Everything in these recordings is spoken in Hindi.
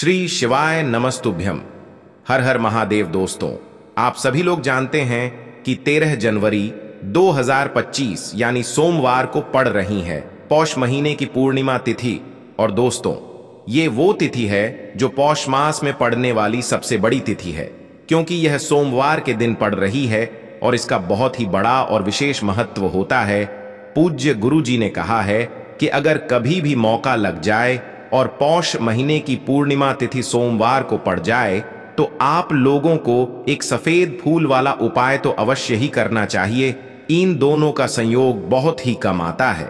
श्री शिवाय नमस्तुभ्यम। हर हर महादेव। दोस्तों, आप सभी लोग जानते हैं कि 13 जनवरी 2025 यानी सोमवार को पड़ रही है पौष महीने की पूर्णिमा तिथि। और दोस्तों, ये वो तिथि है जो पौष मास में पड़ने वाली सबसे बड़ी तिथि है, क्योंकि यह सोमवार के दिन पड़ रही है और इसका बहुत ही बड़ा और विशेष महत्व होता है। पूज्य गुरु जी ने कहा है कि अगर कभी भी मौका लग जाए और पौष महीने की पूर्णिमा तिथि सोमवार को पड़ जाए तो आप लोगों को एक सफेद फूल वाला उपाय तो अवश्य ही करना चाहिए। इन दोनों का संयोग बहुत ही कम आता है।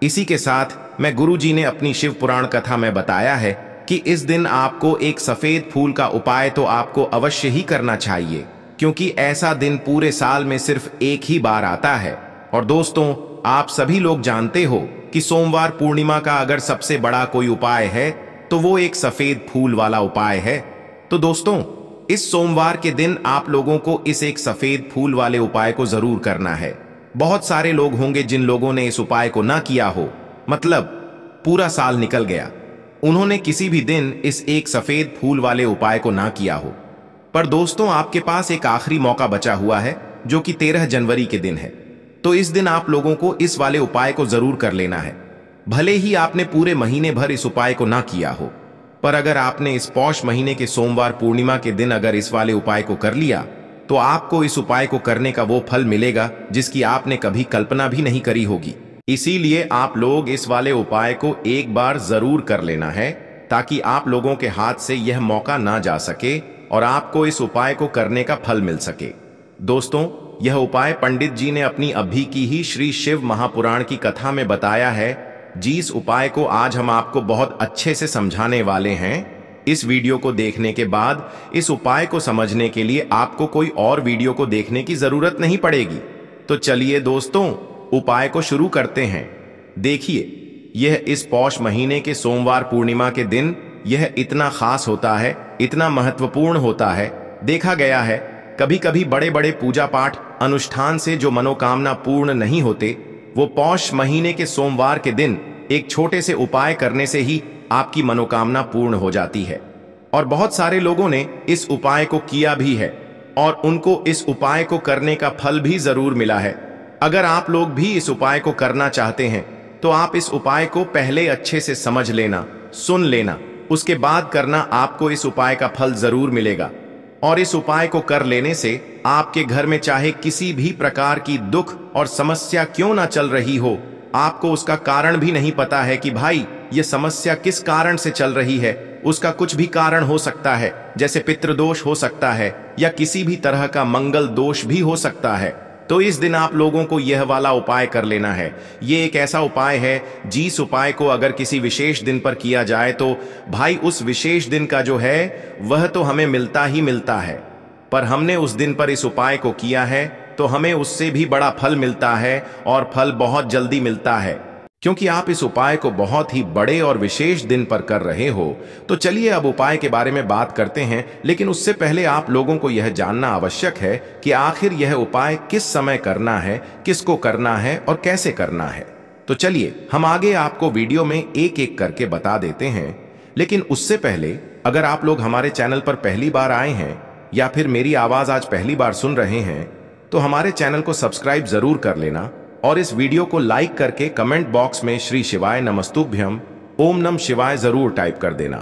इसी के साथ मैं गुरु जी ने अपनी शिव पुराण कथा में बताया है कि इस दिन आपको एक सफेद फूल का उपाय तो आपको अवश्य ही करना चाहिए, क्योंकि ऐसा दिन पूरे साल में सिर्फ एक ही बार आता है। और दोस्तों, आप सभी लोग जानते हो कि सोमवार पूर्णिमा का अगर सबसे बड़ा कोई उपाय है तो वो एक सफेद फूल वाला उपाय है। तो दोस्तों, इस सोमवार के दिन आप लोगों को इस एक सफेद फूल वाले उपाय को जरूर करना है। बहुत सारे लोग होंगे जिन लोगों ने इस उपाय को ना किया हो, मतलब पूरा साल निकल गया, उन्होंने किसी भी दिन इस एक सफेद फूल वाले उपाय को ना किया हो। पर दोस्तों, आपके पास एक आखिरी मौका बचा हुआ है जो कि 13 जनवरी के दिन है। तो इस दिन आप लोगों को इस वाले उपाय को जरूर कर लेना है। भले ही आपने पूरे महीने भर इस उपाय को ना किया हो, पर अगर आपने इस पौष महीने के सोमवार पूर्णिमा के दिन अगर इस वाले उपाय को कर लिया तो आपको इस उपाय को करने का वो फल मिलेगा जिसकी आपने कभी कल्पना भी नहीं करी होगी। इसीलिए आप लोग इस वाले उपाय को एक बार जरूर कर लेना है, ताकि आप लोगों के हाथ से यह मौका ना जा सके और आपको इस उपाय को करने का फल मिल सके। दोस्तों, यह उपाय पंडित जी ने अपनी अभी की ही श्री शिव महापुराण की कथा में बताया है। जिस उपाय को आज हम आपको बहुत अच्छे से समझाने वाले हैं। इस वीडियो को देखने के बाद इस उपाय को समझने के लिए आपको कोई और वीडियो को देखने की जरूरत नहीं पड़ेगी। तो चलिए दोस्तों, उपाय को शुरू करते हैं। देखिए, यह इस पौष महीने के सोमवार पूर्णिमा के दिन यह इतना खास होता है, इतना महत्वपूर्ण होता है। देखा गया है कभी कभी बड़े बड़े पूजा पाठ अनुष्ठान से जो मनोकामना पूर्ण नहीं होते, वो पौष महीने के सोमवार के दिन एक छोटे से उपाय करने से ही आपकी मनोकामना पूर्ण हो जाती है। और बहुत सारे लोगों ने इस उपाय को किया भी है और उनको इस उपाय को करने का फल भी जरूर मिला है। अगर आप लोग भी इस उपाय को करना चाहते हैं तो आप इस उपाय को पहले अच्छे से समझ लेना, सुन लेना, उसके बाद करना। आपको इस उपाय का फल जरूर मिलेगा। और इस उपाय को कर लेने से आपके घर में चाहे किसी भी प्रकार की दुख और समस्या क्यों ना चल रही हो, आपको उसका कारण भी नहीं पता है कि भाई ये समस्या किस कारण से चल रही है। उसका कुछ भी कारण हो सकता है, जैसे पितृदोष हो सकता है या किसी भी तरह का मंगल दोष भी हो सकता है। तो इस दिन आप लोगों को यह वाला उपाय कर लेना है। ये एक ऐसा उपाय है जिस उपाय को अगर किसी विशेष दिन पर किया जाए तो भाई उस विशेष दिन का जो है वह तो हमें मिलता ही मिलता है। पर हमने उस दिन पर इस उपाय को किया है तो हमें उससे भी बड़ा फल मिलता है, और फल बहुत जल्दी मिलता है, क्योंकि आप इस उपाय को बहुत ही बड़े और विशेष दिन पर कर रहे हो। तो चलिए अब उपाय के बारे में बात करते हैं, लेकिन उससे पहले आप लोगों को यह जानना आवश्यक है कि आखिर यह उपाय किस समय करना है, किसको करना है और कैसे करना है। तो चलिए हम आगे आपको वीडियो में एक एक करके बता देते हैं। लेकिन उससे पहले अगर आप लोग हमारे चैनल पर पहली बार आए हैं या फिर मेरी आवाज आज पहली बार सुन रहे हैं तो हमारे चैनल को सब्सक्राइब जरूर कर लेना और इस वीडियो को लाइक करके कमेंट बॉक्स में श्री शिवाय नमस्तुभ्यम ओम नम शिवाय जरूर टाइप कर देना।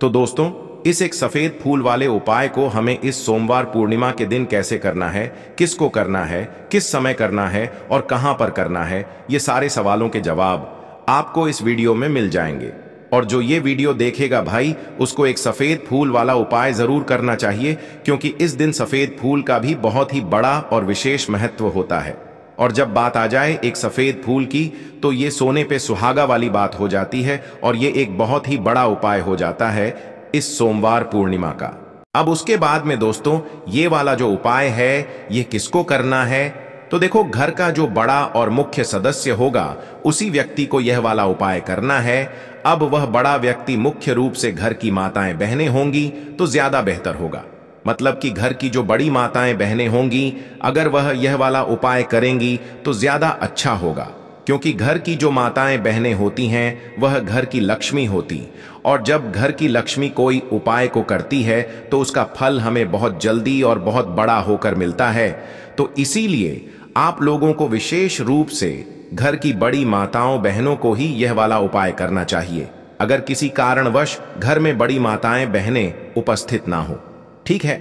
तो दोस्तों, इस एक सफेद फूल वाले उपाय को हमें इस सोमवार पूर्णिमा के दिन कैसे करना है, किसको करना है, किस समय करना है और कहां पर करना है, ये सारे सवालों के जवाब आपको इस वीडियो में मिल जाएंगे। और जो ये वीडियो देखेगा भाई, उसको एक सफेद फूल वाला उपाय जरूर करना चाहिए, क्योंकि इस दिन सफेद फूल का भी बहुत ही बड़ा और विशेष महत्व होता है। और जब बात आ जाए एक सफेद फूल की, तो ये सोने पे सुहागा वाली बात हो जाती है और ये एक बहुत ही बड़ा उपाय हो जाता है इस सोमवार पूर्णिमा का। अब उसके बाद में दोस्तों, ये वाला जो उपाय है ये किसको करना है, तो देखो, घर का जो बड़ा और मुख्य सदस्य होगा उसी व्यक्ति को यह वाला उपाय करना है। अब वह बड़ा व्यक्ति मुख्य रूप से घर की माताएं बहनें होंगी तो ज्यादा बेहतर होगा। मतलब कि घर की जो बड़ी माताएं बहनें होंगी, अगर वह यह वाला उपाय करेंगी तो ज्यादा अच्छा होगा, क्योंकि घर की जो माताएं बहनें होती हैं वह घर की लक्ष्मी होती और जब घर की लक्ष्मी कोई उपाय को करती है तो उसका फल हमें बहुत जल्दी और बहुत बड़ा होकर मिलता है। तो इसीलिए आप लोगों को विशेष रूप से घर की बड़ी माताओं बहनों को ही यह वाला उपाय करना चाहिए। अगर किसी कारणवश घर में बड़ी माताएं बहनें उपस्थित ना हो, ठीक है,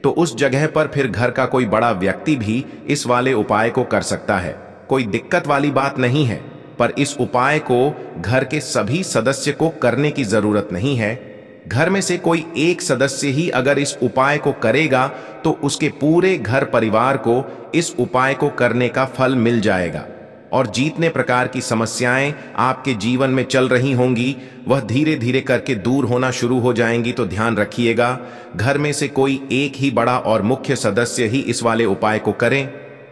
तो उस जगह पर फिर घर का कोई बड़ा व्यक्ति भी इस वाले उपाय को कर सकता है। कोई दिक्कत वाली बात नहीं है, पर इस उपाय को घर के सभी सदस्य को करने की जरूरत नहीं है। घर में से कोई एक सदस्य ही अगर इस उपाय को करेगा तो उसके पूरे घर परिवार को इस उपाय को करने का फल मिल जाएगा और जितने प्रकार की समस्याएं आपके जीवन में चल रही होंगी वह धीरे धीरे करके दूर होना शुरू हो जाएंगी। तो ध्यान रखिएगा, घर में से कोई एक ही बड़ा और मुख्य सदस्य ही इस वाले उपाय को करें।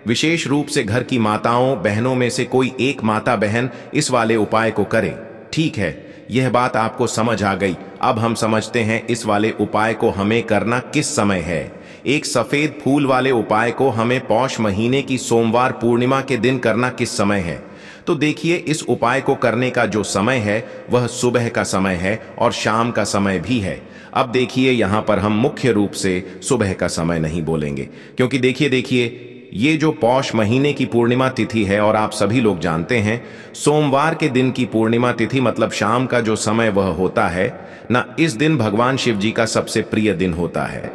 विशेष रूप से घर की माताओं बहनों में से कोई एक माता बहन इस वाले उपाय को करें। ठीक है, यह बात आपको समझ आ गई। अब हम समझते हैं इस वाले उपाय को हमें करना किस समय है। एक सफेद फूल वाले उपाय को हमें पौष महीने की सोमवार पूर्णिमा के दिन करना किस समय है। तो देखिए, इस उपाय को करने का जो समय है वह सुबह का समय है और शाम का समय भी है। अब देखिए, यहाँ पर हम मुख्य रूप से सुबह का समय नहीं बोलेंगे, क्योंकि देखिए ये जो पौष महीने की पूर्णिमा तिथि है और आप सभी लोग जानते हैं सोमवार के दिन की पूर्णिमा तिथि मतलब शाम का जो समय वह होता है ना, इस दिन भगवान शिव जी का सबसे प्रिय दिन होता है।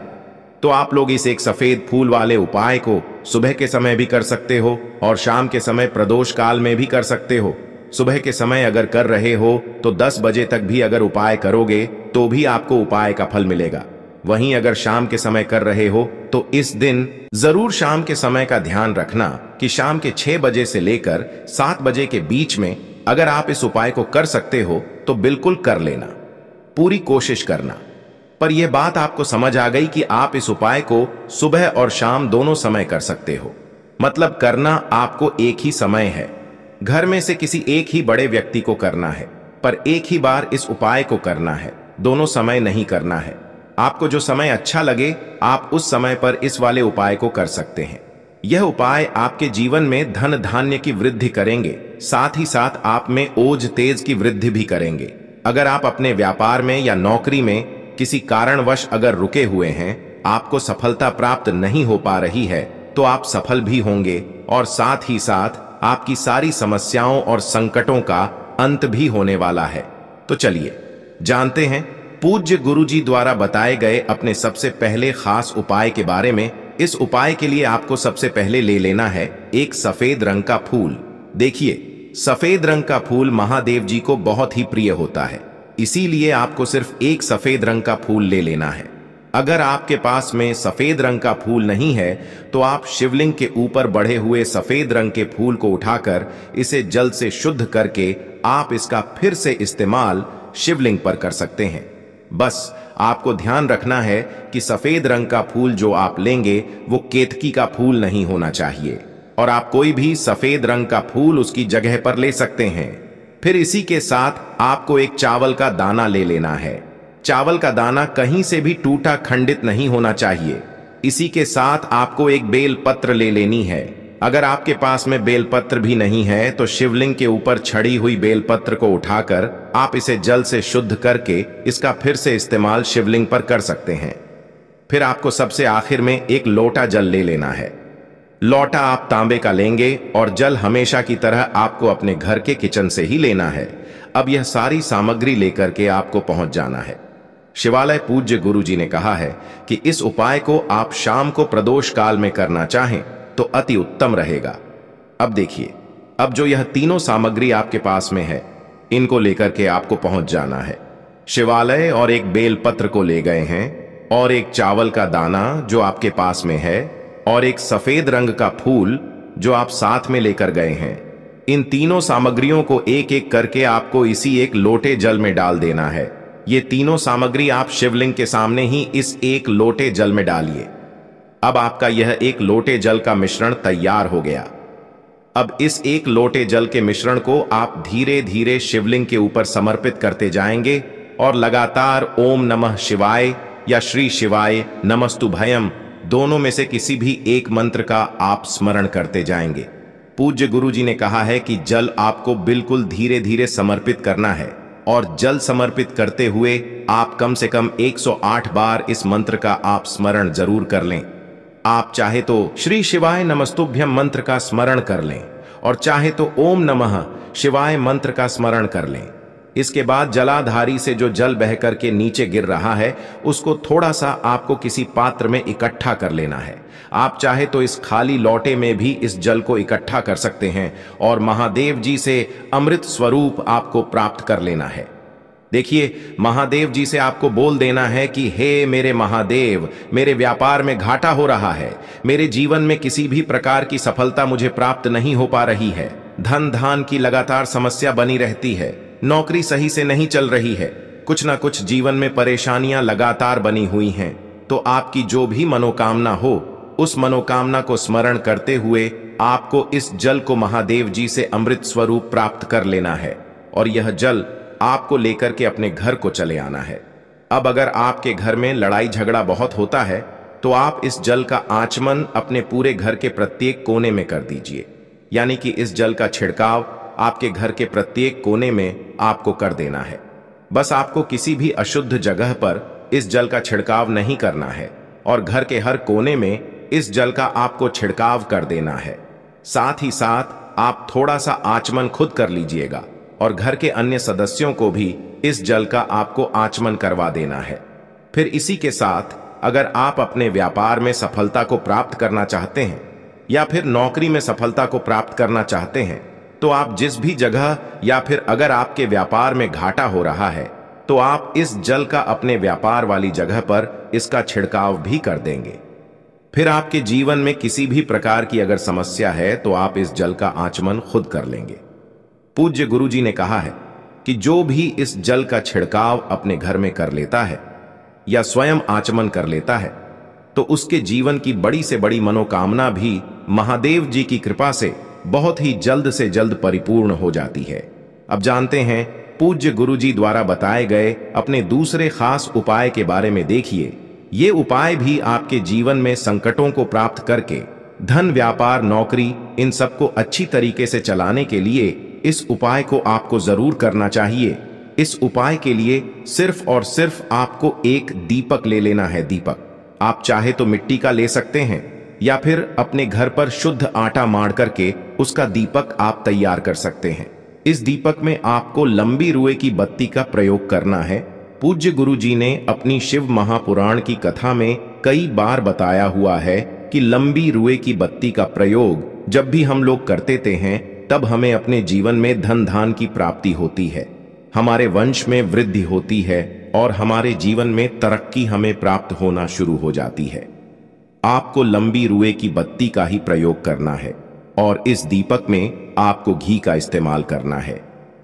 तो आप लोग इस एक सफेद फूल वाले उपाय को सुबह के समय भी कर सकते हो और शाम के समय प्रदोष काल में भी कर सकते हो। सुबह के समय अगर कर रहे हो तो 10 बजे तक भी अगर उपाय करोगे तो भी आपको उपाय का फल मिलेगा। वहीं अगर शाम के समय कर रहे हो तो इस दिन जरूर शाम के समय का ध्यान रखना कि शाम के 6 बजे से लेकर 7 बजे के बीच में अगर आप इस उपाय को कर सकते हो तो बिल्कुल कर लेना, पूरी कोशिश करना। पर यह बात आपको समझ आ गई कि आप इस उपाय को सुबह और शाम दोनों समय कर सकते हो, मतलब करना आपको एक ही समय है। घर में से किसी एक ही बड़े व्यक्ति को करना है, पर एक ही बार इस उपाय को करना है, दोनों समय नहीं करना है। आपको जो समय अच्छा लगे आप उस समय पर इस वाले उपाय को कर सकते हैं। यह उपाय आपके जीवन में धन धान्य की वृद्धि करेंगे, साथ ही साथ आप में ओज तेज की वृद्धि भी करेंगे। अगर आप अपने व्यापार में या नौकरी में किसी कारणवश अगर रुके हुए हैं, आपको सफलता प्राप्त नहीं हो पा रही है, तो आप सफल भी होंगे और साथ ही साथ आपकी सारी समस्याओं और संकटों का अंत भी होने वाला है। तो चलिए जानते हैं पूज्य गुरुजी द्वारा बताए गए अपने सबसे पहले खास उपाय के बारे में। इस उपाय के लिए आपको सबसे पहले ले लेना है एक सफेद रंग का फूल। देखिए, सफेद रंग का फूल महादेव जी को बहुत ही प्रिय होता है, इसीलिए आपको सिर्फ एक सफेद रंग का फूल ले लेना है। अगर आपके पास में सफेद रंग का फूल नहीं है तो आप शिवलिंग के ऊपर बढ़े हुए सफेद रंग के फूल को उठाकर इसे जल से शुद्ध करके आप इसका फिर से इस्तेमाल शिवलिंग पर कर सकते हैं। बस आपको ध्यान रखना है कि सफेद रंग का फूल जो आप लेंगे वो केतकी का फूल नहीं होना चाहिए और आप कोई भी सफेद रंग का फूल उसकी जगह पर ले सकते हैं। फिर इसी के साथ आपको एक चावल का दाना ले लेना है। चावल का दाना कहीं से भी टूटा खंडित नहीं होना चाहिए। इसी के साथ आपको एक बेल पत्र ले लेनी है। अगर आपके पास में बेलपत्र भी नहीं है तो शिवलिंग के ऊपर छड़ी हुई बेलपत्र को उठाकर आप इसे जल से शुद्ध करके इसका फिर से इस्तेमाल शिवलिंग पर कर सकते हैं। फिर आपको सबसे आखिर में एक लोटा जल ले लेना है। लोटा आप तांबे का लेंगे और जल हमेशा की तरह आपको अपने घर के किचन से ही लेना है। अब यह सारी सामग्री लेकर के आपको पहुंच जाना है शिवालय। पूज्य गुरु जी ने कहा है कि इस उपाय को आप शाम को प्रदोष काल में करना चाहें तो अति उत्तम रहेगा। अब देखिए, अब जो यह तीनों सामग्री आपके पास में है, इनको लेकर के आपको पहुंच जाना है शिवालय और एक बेलपत्र को ले गए हैं और एक चावल का दाना जो आपके पास में है और एक सफेद रंग का फूल जो आप साथ में लेकर गए हैं। इन तीनों सामग्रियों को एक एक करके आपको इसी एक लोटे जल में डाल देना है। ये तीनों सामग्री आप शिवलिंग के सामने ही इस एक लोटे जल में डालिए। अब आपका यह एक लोटे जल का मिश्रण तैयार हो गया। अब इस एक लोटे जल के मिश्रण को आप धीरे धीरे शिवलिंग के ऊपर समर्पित करते जाएंगे और लगातार ओम नमः शिवाय या श्री शिवाय नमस्तुभयम दोनों में से किसी भी एक मंत्र का आप स्मरण करते जाएंगे। पूज्य गुरु जी ने कहा है कि जल आपको बिल्कुल धीरे धीरे समर्पित करना है। और जल समर्पित करते हुए आप कम से कम 108 बार इस मंत्र का आप स्मरण जरूर कर लें। आप चाहे तो श्री शिवाय नमस्तुभ्यम मंत्र का स्मरण कर लें और चाहे तो ओम नमः शिवाय मंत्र का स्मरण कर लें। इसके बाद जलाधारी से जो जल बह करके नीचे गिर रहा है उसको थोड़ा सा आपको किसी पात्र में इकट्ठा कर लेना है। आप चाहे तो इस खाली लोटे में भी इस जल को इकट्ठा कर सकते हैं और महादेव जी से अमृत स्वरूप आपको प्राप्त कर लेना है। देखिए, महादेव जी से आपको बोल देना है कि हे मेरे महादेव, मेरे व्यापार में घाटा हो रहा है, मेरे जीवन में किसी भी प्रकार की सफलता मुझे प्राप्त नहीं हो पा रही है, धन धान की लगातार समस्या बनी रहती है, नौकरी सही से नहीं चल रही है, कुछ ना कुछ जीवन में परेशानियां लगातार बनी हुई हैं। तो आपकी जो भी मनोकामना हो उस मनोकामना को स्मरण करते हुए आपको इस जल को महादेव जी से अमृत स्वरूप प्राप्त कर लेना है और यह जल आपको लेकर के अपने घर को चले आना है। अब अगर आपके घर में लड़ाई झगड़ा बहुत होता है तो आप इस जल का आचमन अपने पूरे घर के प्रत्येक कोने में कर दीजिए, यानी कि इस जल का छिड़काव आपके घर के प्रत्येक कोने में आपको कर देना है। बस आपको किसी भी अशुद्ध जगह पर इस जल का छिड़काव नहीं करना है और घर के हर कोने में इस जल का आपको छिड़काव कर देना है। साथ ही साथ आप थोड़ा सा आचमन खुद कर लीजिएगा और घर के अन्य सदस्यों को भी इस जल का आपको आचमन करवा देना है। फिर इसी के साथ अगर आप अपने व्यापार में सफलता को प्राप्त करना चाहते हैं या फिर नौकरी में सफलता को प्राप्त करना चाहते हैं तो आप जिस भी जगह या फिर अगर आपके व्यापार में घाटा हो रहा है तो आप इस जल का अपने व्यापार वाली जगह पर इसका छिड़काव भी कर देंगे। फिर आपके जीवन में किसी भी प्रकार की अगर समस्या है तो आप इस जल का आचमन खुद कर लेंगे। पूज्य गुरुजी ने कहा है कि जो भी इस जल का छिड़काव अपने घर में कर लेता है या स्वयं आचमन कर लेता है तो उसके जीवन की बड़ी से बड़ी मनोकामना भी महादेव जी की कृपा से बहुत ही जल्द से जल्द परिपूर्ण हो जाती है। अब जानते हैं पूज्य गुरुजी द्वारा बताए गए अपने दूसरे खास उपाय के बारे में। देखिए, ये उपाय भी आपके जीवन में संकटों को प्राप्त करके धन, व्यापार, नौकरी इन सबको अच्छी तरीके से चलाने के लिए इस उपाय को आपको जरूर करना चाहिए। इस उपाय के लिए सिर्फ और सिर्फ आपको एक दीपक ले लेना है। दीपक आप चाहे तो मिट्टी का ले सकते हैं या फिर अपने घर पर शुद्ध आटा माड़ करके उसका दीपक आप तैयार कर सकते हैं। इस दीपक में आपको लंबी रुई की बत्ती का प्रयोग करना है। पूज्य गुरुजी ने अपनी शिव महापुराण की कथा में कई बार बताया हुआ है कि लंबी रुई की बत्ती का प्रयोग जब भी हम लोग करते हैं तब हमें अपने जीवन में धन धान की प्राप्ति होती है, हमारे वंश में वृद्धि होती है और हमारे जीवन में तरक्की हमें प्राप्त होना शुरू हो जाती है। आपको लंबी रुई की बत्ती का ही प्रयोग करना है और इस दीपक में आपको घी का इस्तेमाल करना है।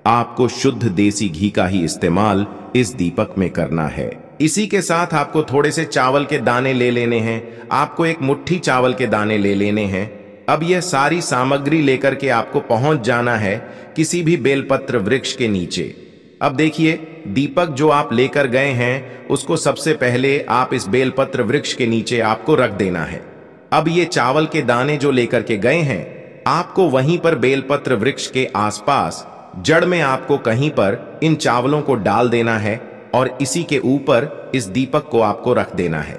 आपको शुद्ध देसी घी का ही इस्तेमाल इस दीपक में करना है। इसी के साथ आपको थोड़े से चावल के दाने ले लेने हैं। आपको एक मुट्ठी चावल के दाने ले लेने हैं। अब यह सारी सामग्री लेकर के आपको पहुंच जाना है किसी भी बेलपत्र वृक्ष के नीचे। अब देखिए, दीपक जो आप लेकर गए हैं उसको सबसे पहले आप इस बेलपत्र वृक्ष के नीचे आपको रख देना है। अब ये चावल के दाने जो लेकर के गए हैं आपको वहीं पर बेलपत्र वृक्ष के आसपास जड़ में आपको कहीं पर इन चावलों को डाल देना है और इसी के ऊपर इस दीपक को आपको रख देना है।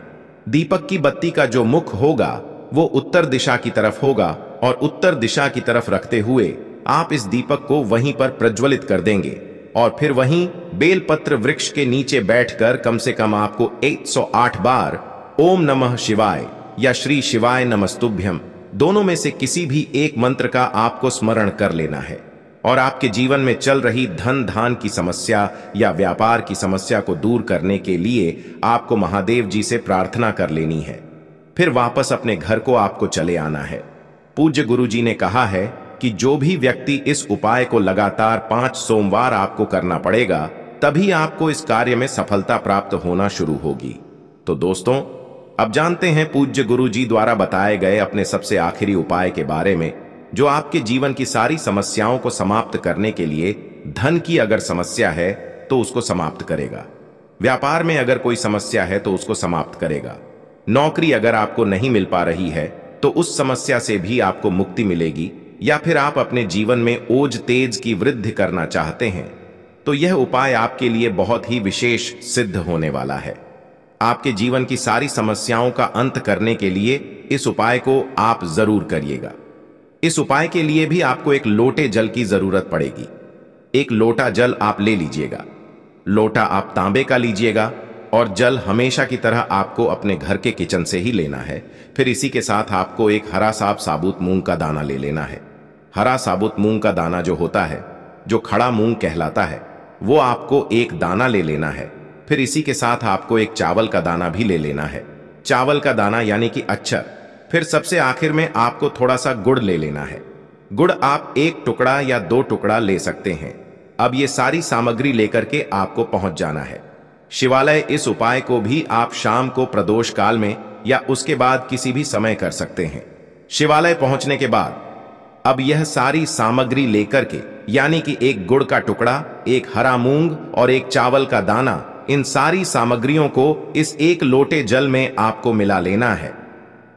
दीपक की बत्ती का जो मुख होगा वो उत्तर दिशा की तरफ होगा और उत्तर दिशा की तरफ रखते हुए आप इस दीपक को वहीं पर प्रज्वलित कर देंगे और फिर वहीं बेलपत्र वृक्ष के नीचे बैठकर कम से कम आपको 108 बार ओम नमः शिवाय या श्री शिवाय नमस्तुभ्यम दोनों में से किसी भी एक मंत्र का आपको स्मरण कर लेना है और आपके जीवन में चल रही धन धान की समस्या या व्यापार की समस्या को दूर करने के लिए आपको महादेव जी से प्रार्थना कर लेनी है। फिर वापस अपने घर को आपको चले आना है। पूज्य गुरुजी ने कहा है कि जो भी व्यक्ति इस उपाय को लगातार 5 सोमवार आपको करना पड़ेगा तभी आपको इस कार्य में सफलता प्राप्त होना शुरू होगी। तो दोस्तों, अब जानते हैं पूज्य गुरुजी द्वारा बताए गए अपने सबसे आखिरी उपाय के बारे में जो आपके जीवन की सारी समस्याओं को समाप्त करने के लिए, धन की अगर समस्या है तो उसको समाप्त करेगा, व्यापार में अगर कोई समस्या है तो उसको समाप्त करेगा, नौकरी अगर आपको नहीं मिल पा रही है तो उस समस्या से भी आपको मुक्ति मिलेगी, या फिर आप अपने जीवन में ओज तेज की वृद्धि करना चाहते हैं तो यह उपाय आपके लिए बहुत ही विशेष सिद्ध होने वाला है। आपके जीवन की सारी समस्याओं का अंत करने के लिए इस उपाय को आप जरूर करिएगा। इस उपाय के लिए भी आपको एक लोटे जल की जरूरत पड़ेगी। एक लोटा जल आप ले लीजिएगा। लोटा आप तांबे का लीजिएगा और जल हमेशा की तरह आपको अपने घर के किचन से ही लेना है। फिर इसी के साथ आपको एक हरा साबुत मूंग का दाना ले लेना है। हरा साबुत मूंग का दाना जो होता है, जो खड़ा मूंग कहलाता है, वो आपको एक दाना ले लेना है। फिर इसी के साथ आपको एक चावल का दाना भी ले लेना है। चावल का दाना यानी कि अक्षर। फिर सबसे आखिर में आपको थोड़ा सा गुड़ ले लेना है। गुड़ आप 1 टुकड़ा या 2 टुकड़ा ले सकते हैं। अब ये सारी सामग्री लेकर के आपको पहुंच जाना है शिवालय। इस उपाय को भी आप शाम को प्रदोष काल में या उसके बाद किसी भी समय कर सकते हैं। शिवालय पहुंचने के बाद अब यह सारी सामग्री लेकर के, यानी कि एक गुड़ का टुकड़ा, एक हरा मूंग और एक चावल का दाना, इन सारी सामग्रियों को इस एक लोटे जल में आपको मिला लेना है।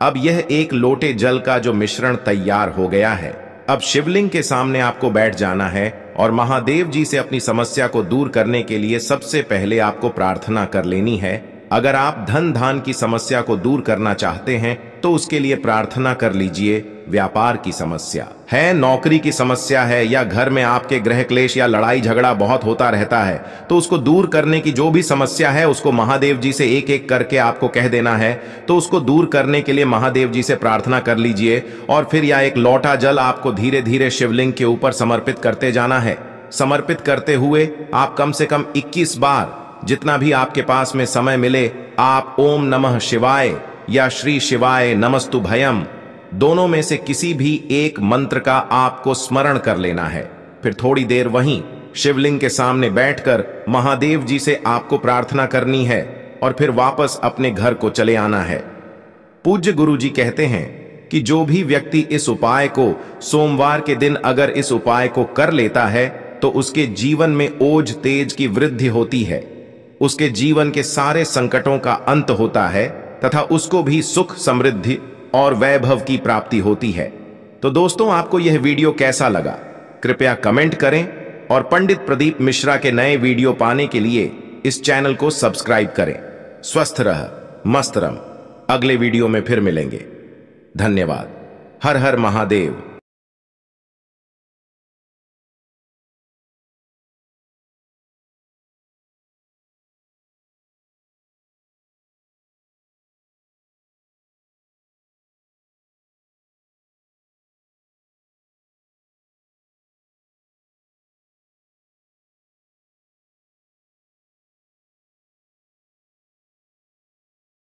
अब यह एक लोटे जल का जो मिश्रण तैयार हो गया है, अब शिवलिंग के सामने आपको बैठ जाना है और महादेव जी से अपनी समस्या को दूर करने के लिए सबसे पहले आपको प्रार्थना कर लेनी है। अगर आप धन धान की समस्या को दूर करना चाहते हैं तो उसके लिए प्रार्थना कर लीजिए। व्यापार की समस्या है, नौकरी की समस्या है, या घर में आपके गृह क्लेश या लड़ाई झगड़ा बहुत होता रहता है, तो उसको दूर करने की जो भी समस्या है उसको महादेव जी से एक एक करके आपको कह देना है। तो उसको दूर करने के लिए महादेव जी से प्रार्थना कर लीजिए और फिर यह एक लोटा जल आपको धीरे धीरे शिवलिंग के ऊपर समर्पित करते जाना है। समर्पित करते हुए आप कम से कम 21 बार, जितना भी आपके पास में समय मिले, आप ओम नमः शिवाय या श्री शिवाय नमस्तुभयम, दोनों में से किसी भी एक मंत्र का आपको स्मरण कर लेना है। फिर थोड़ी देर वहीं शिवलिंग के सामने बैठकर महादेव जी से आपको प्रार्थना करनी है और फिर वापस अपने घर को चले आना है। पूज्य गुरु जी कहते हैं कि जो भी व्यक्ति इस उपाय को सोमवार के दिन अगर इस उपाय को कर लेता है तो उसके जीवन में ओज तेज की वृद्धि होती है, उसके जीवन के सारे संकटों का अंत होता है तथा उसको भी सुख, समृद्धि और वैभव की प्राप्ति होती है। तो दोस्तों, आपको यह वीडियो कैसा लगा कृपया कमेंट करें और पंडित प्रदीप मिश्रा के नए वीडियो पाने के लिए इस चैनल को सब्सक्राइब करें। स्वस्थ रह, मस्त रह। अगले वीडियो में फिर मिलेंगे। धन्यवाद। हर हर महादेव।